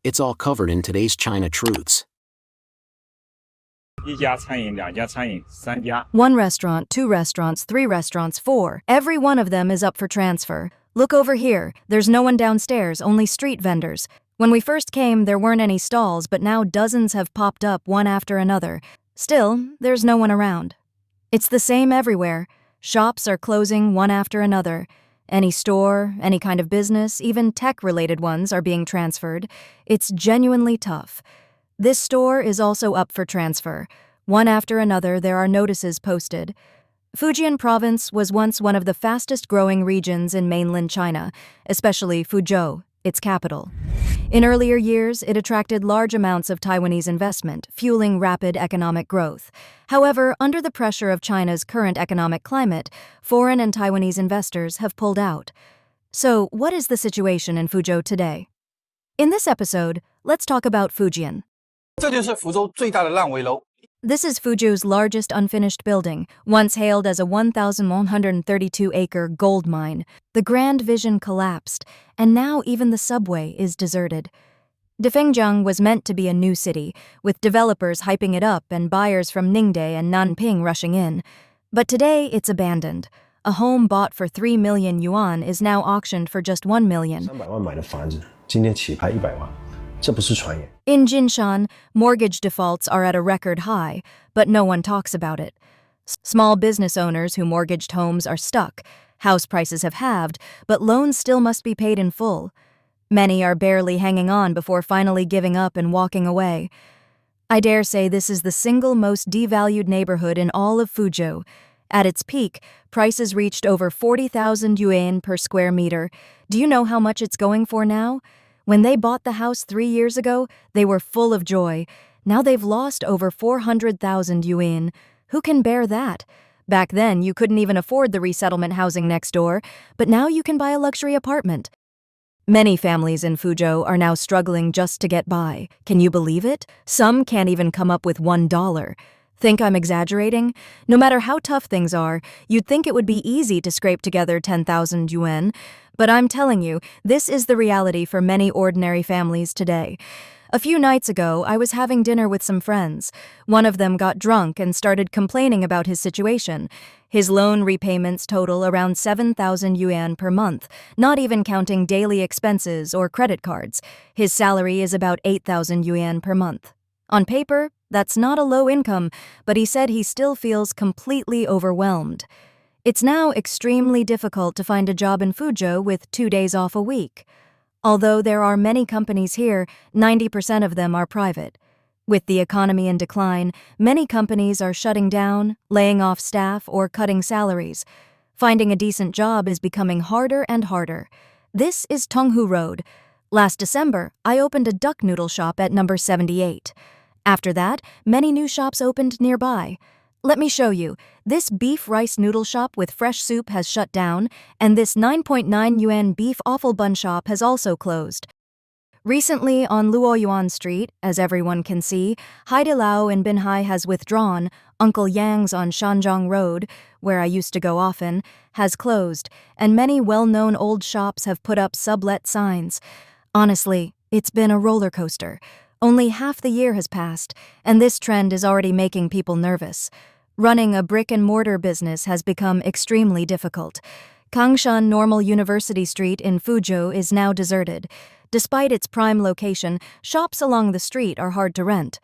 It's all covered in today's China Truths. 1家餐饮、2家餐饮、3家。 1 restaurant, 2 restaurants, 3 restaurants, 4. Every one of them is up for transfer. Look over here. There's no one downstairs, only street vendors. When we first came, there weren't any stalls, but now dozens have popped up one after another. Still, there's no one around. It's the same everywhere. Shops are closing one after another. Any store, any kind of business, even tech-related ones are being transferred. It's genuinely tough. This store is also up for transfer. One after another, there are notices posted. Fujian province was once one of the fastest-growing regions in mainland China, especially Fuzhou, its capital. In earlier years, it attracted large amounts of Taiwanese investment, fueling rapid economic growth. However, under the pressure of China's current economic climate, foreign and Taiwanese investors have pulled out. So, what is the situation in Fuzhou today? In this episode, let's talk about Fujian. 这就是福州最大的烂尾楼。 This is Fuzhou's largest unfinished building, once hailed as a 1,132-acre gold mine. The Grand Vision collapsed, and now even the subway is deserted. Defengjiang was meant to be a new city, with developers hyping it up and buyers from Ningde and Nanping rushing in. But today it's abandoned. A home bought for 3 million yuan is now auctioned for just 1 million. 300万买的房子，今天起拍100万，这不是传言。 In Jinshan, mortgage defaults are at a record high, but no one talks about it. Small business owners who mortgaged homes are stuck. House prices have halved, but loans still must be paid in full. Many are barely hanging on before finally giving up and walking away. I dare say this is the single most devalued neighborhood in all of Fuzhou. At its peak, prices reached over 40,000 yuan per square meter. Do you know how much it's going for now? When they bought the house 3 years ago, they were full of joy. Now they've lost over 400,000 yuan. Who can bear that? Back then, you couldn't even afford the resettlement housing next door, but now you can buy a luxury apartment. Many families in Fuzhou are now struggling just to get by. Can you believe it? Some can't even come up with $1. Think I'm exaggerating? No matter how tough things are, you'd think it would be easy to scrape together 10,000 yuan. But I'm telling you, this is the reality for many ordinary families today. A few nights ago, I was having dinner with some friends. One of them got drunk and started complaining about his situation. His loan repayments total around 7,000 yuan per month, not even counting daily expenses or credit cards. His salary is about 8,000 yuan per month. On paper, that's not a low income, but he said he still feels completely overwhelmed. It's now extremely difficult to find a job in Fuzhou with 2 days off a week. Although there are many companies here, 90% of them are private. With the economy in decline, many companies are shutting down, laying off staff, or cutting salaries. Finding a decent job is becoming harder and harder. This is Tonghu Road. Last December, I opened a duck noodle shop at number 78. After that, many new shops opened nearby. Let me show you. This beef rice noodle shop with fresh soup has shut down, and this 9.9 yuan beef offal bun shop has also closed. Recently, on Luoyuan Street, as everyone can see, Haidilao in Binhai has withdrawn. Uncle Yang's on Shanzhong Road, where I used to go often, has closed, and many well-known old shops have put up sublet signs. Honestly, it's been a roller coaster. Only half the year has passed, and this trend is already making people nervous. Running a brick-and-mortar business has become extremely difficult. Kangshan Normal University Street in Fuzhou is now deserted. Despite its prime location, shops along the street are hard to rent.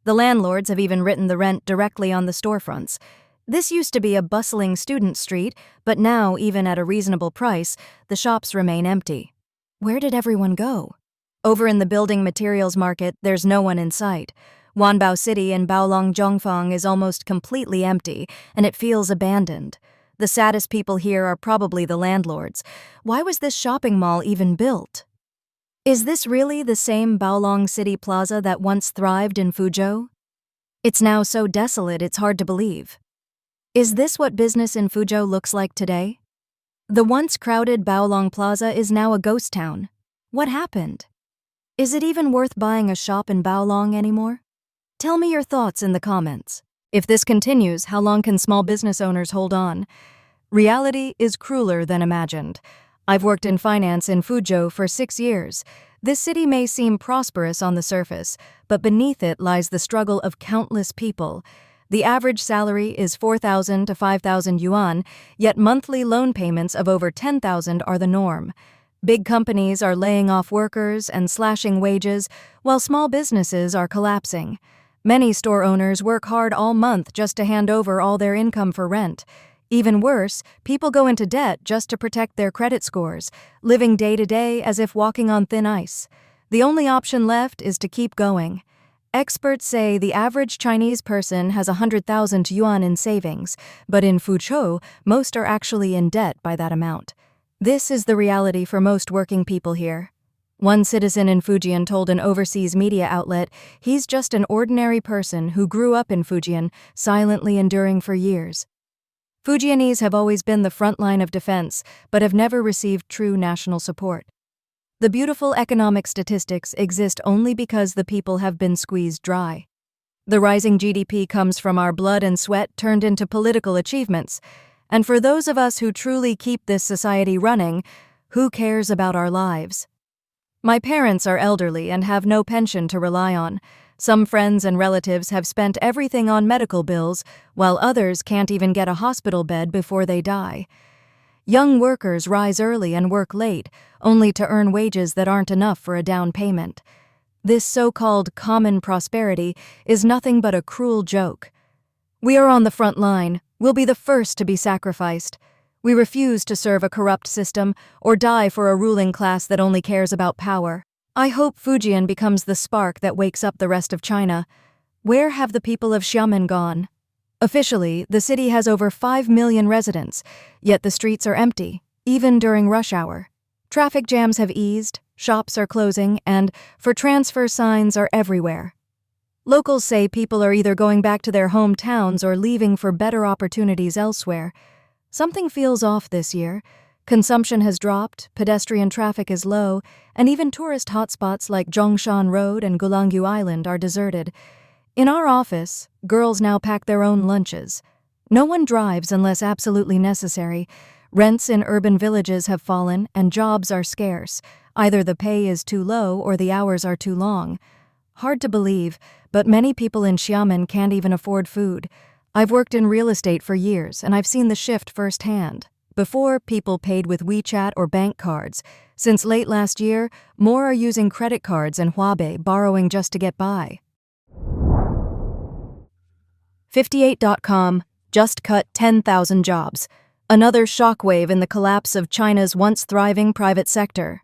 The landlords have even written the rent directly on the storefronts. This used to be a bustling student street, but now, even at a reasonable price, the shops remain empty. Where did everyone go? Over in the building materials market, there's no one in sight. Wanbao City in Baolong Zhongfang is almost completely empty, and it feels abandoned. The saddest people here are probably the landlords. Why was this shopping mall even built? Is this really the same Baolong City Plaza that once thrived in Fuzhou? It's now so desolate it's hard to believe. Is this what business in Fuzhou looks like today? The once crowded Baolong Plaza is now a ghost town. What happened? Is it even worth buying a shop in Baolong anymore? Tell me your thoughts in the comments. If this continues, how long can small business owners hold on? Reality is crueler than imagined. I've worked in finance in Fuzhou for 6 years. This city may seem prosperous on the surface, but beneath it lies the struggle of countless people. The average salary is 4,000 to 5,000 yuan, yet monthly loan payments of over 10,000 are the norm. Big companies are laying off workers and slashing wages, while small businesses are collapsing. Many store owners work hard all month just to hand over all their income for rent. Even worse, people go into debt just to protect their credit scores, living day to day as if walking on thin ice. The only option left is to keep going. Experts say the average Chinese person has 100,000 yuan in savings, but in Fuzhou, most are actually in debt by that amount. This is the reality for most working people here. One citizen in Fujian told an overseas media outlet he's just an ordinary person who grew up in Fujian, silently enduring for years. Fujianese have always been the front line of defense, but have never received true national support. The beautiful economic statistics exist only because the people have been squeezed dry. The rising GDP comes from our blood and sweat turned into political achievements. And for those of us who truly keep this society running, who cares about our lives? My parents are elderly and have no pension to rely on. Some friends and relatives have spent everything on medical bills, while others can't even get a hospital bed before they die. Young workers rise early and work late, only to earn wages that aren't enough for a down payment. This so-called common prosperity is nothing but a cruel joke. We are on the front line. We'll be the first to be sacrificed. We refuse to serve a corrupt system or die for a ruling class that only cares about power. I hope Fujian becomes the spark that wakes up the rest of China. Where have the people of Xiamen gone? Officially, the city has over 5 million residents, yet the streets are empty, even during rush hour. Traffic jams have eased, shops are closing, and for transfer signs are everywhere. Locals say people are either going back to their hometowns or leaving for better opportunities elsewhere. Something feels off this year. Consumption has dropped, pedestrian traffic is low, and even tourist hotspots like Zhongshan Road and Gulangyu Island are deserted. In our office, girls now pack their own lunches. No one drives unless absolutely necessary. Rents in urban villages have fallen and jobs are scarce. Either the pay is too low or the hours are too long. Hard to believe, but many people in Xiamen can't even afford food. I've worked in real estate for years, and I've seen the shift firsthand. Before, people paid with WeChat or bank cards. Since late last year, more are using credit cards and Huabei, borrowing just to get by. 58.com just cut 10,000 jobs. Another shockwave in the collapse of China's once thriving private sector.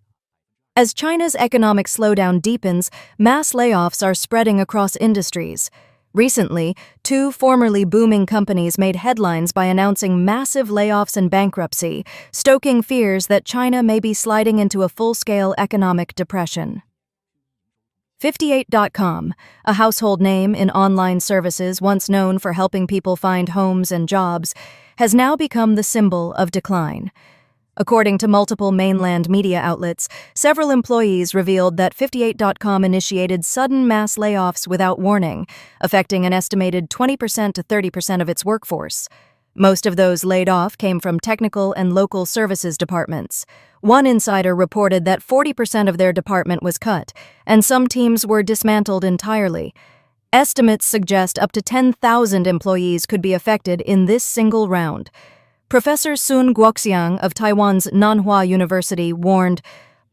As China's economic slowdown deepens, mass layoffs are spreading across industries. Recently, 2 formerly booming companies made headlines by announcing massive layoffs and bankruptcy, stoking fears that China may be sliding into a full-scale economic depression. 58.com, a household name in online services once known for helping people find homes and jobs, has now become the symbol of decline. According to multiple mainland media outlets, several employees revealed that 58.com initiated sudden mass layoffs without warning, affecting an estimated 20% to 30% of its workforce. Most of those laid off came from technical and local services departments. One insider reported that 40% of their department was cut, and some teams were dismantled entirely. Estimates suggest up to 10,000 employees could be affected in this single round. Professor Sun Guoxiang of Taiwan's Nanhua University warned,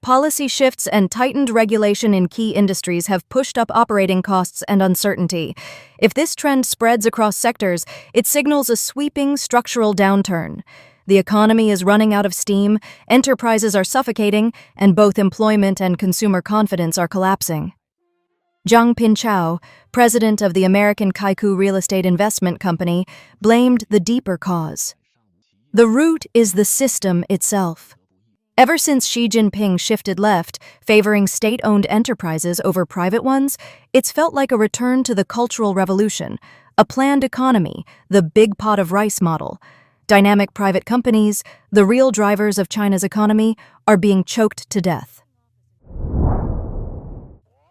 policy shifts and tightened regulation in key industries have pushed up operating costs and uncertainty. If this trend spreads across sectors, it signals a sweeping structural downturn. The economy is running out of steam, enterprises are suffocating, and both employment and consumer confidence are collapsing. Zhang Pinchao, president of the American Kaiku Real Estate Investment Company, blamed the deeper cause. The root is the system itself. Ever since Xi Jinping shifted left, favoring state-owned enterprises over private ones, it's felt like a return to the Cultural Revolution, a planned economy, the big pot of rice model. Dynamic private companies, the real drivers of China's economy, are being choked to death.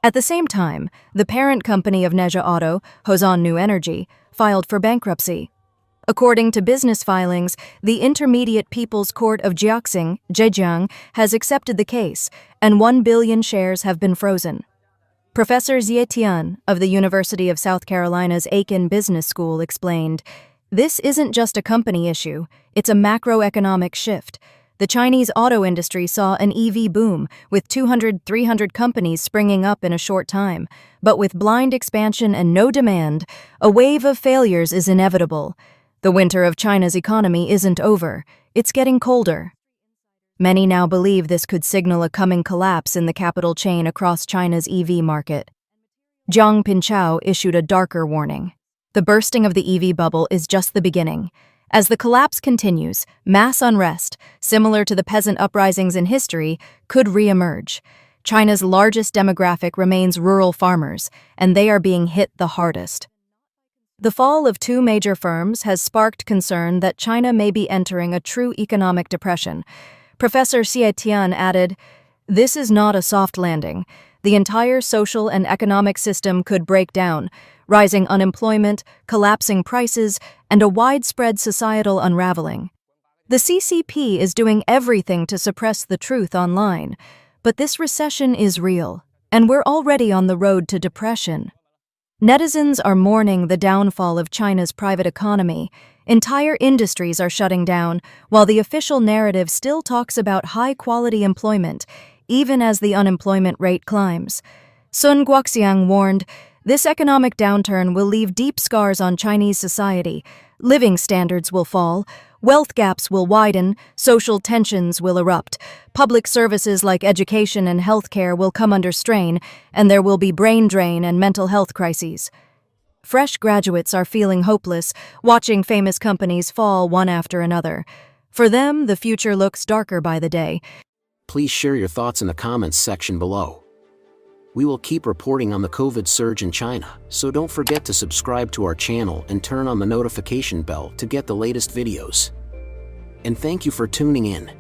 At the same time, the parent company of Neja Auto, Hosan New Energy, filed for bankruptcy. According to business filings, the Intermediate People's Court of Jiaxing, Zhejiang, has accepted the case, and 1 billion shares have been frozen. Professor Xie Tian of the University of South Carolina's Aiken Business School explained, "This isn't just a company issue, it's a macroeconomic shift. The Chinese auto industry saw an EV boom, with 200-300 companies springing up in a short time. But with blind expansion and no demand, a wave of failures is inevitable. The winter of China's economy isn't over, it's getting colder." Many now believe this could signal a coming collapse in the capital chain across China's EV market. Jiang Pinchao issued a darker warning. The bursting of the EV bubble is just the beginning. As the collapse continues, mass unrest, similar to the peasant uprisings in history, could re-emerge. China's largest demographic remains rural farmers, and they are being hit the hardest. The fall of two major firms has sparked concern that China may be entering a true economic depression. Professor Xie Tian added, "This is not a soft landing. The entire social and economic system could break down, rising unemployment, collapsing prices, and a widespread societal unraveling. The CCP is doing everything to suppress the truth online, but this recession is real, and we're already on the road to depression." Netizens are mourning the downfall of China's private economy. Entire industries are shutting down, while the official narrative still talks about high-quality employment, even as the unemployment rate climbs. Sun Guoxiang warned, "This economic downturn will leave deep scars on Chinese society. Living standards will fall, wealth gaps will widen, social tensions will erupt, public services like education and healthcare will come under strain, and there will be brain drain and mental health crises." Fresh graduates are feeling hopeless, watching famous companies fall one after another. For them, the future looks darker by the day. Please share your thoughts in the comments section below. We will keep reporting on the COVID surge in China, so don't forget to subscribe to our channel and turn on the notification bell to get the latest videos. And thank you for tuning in.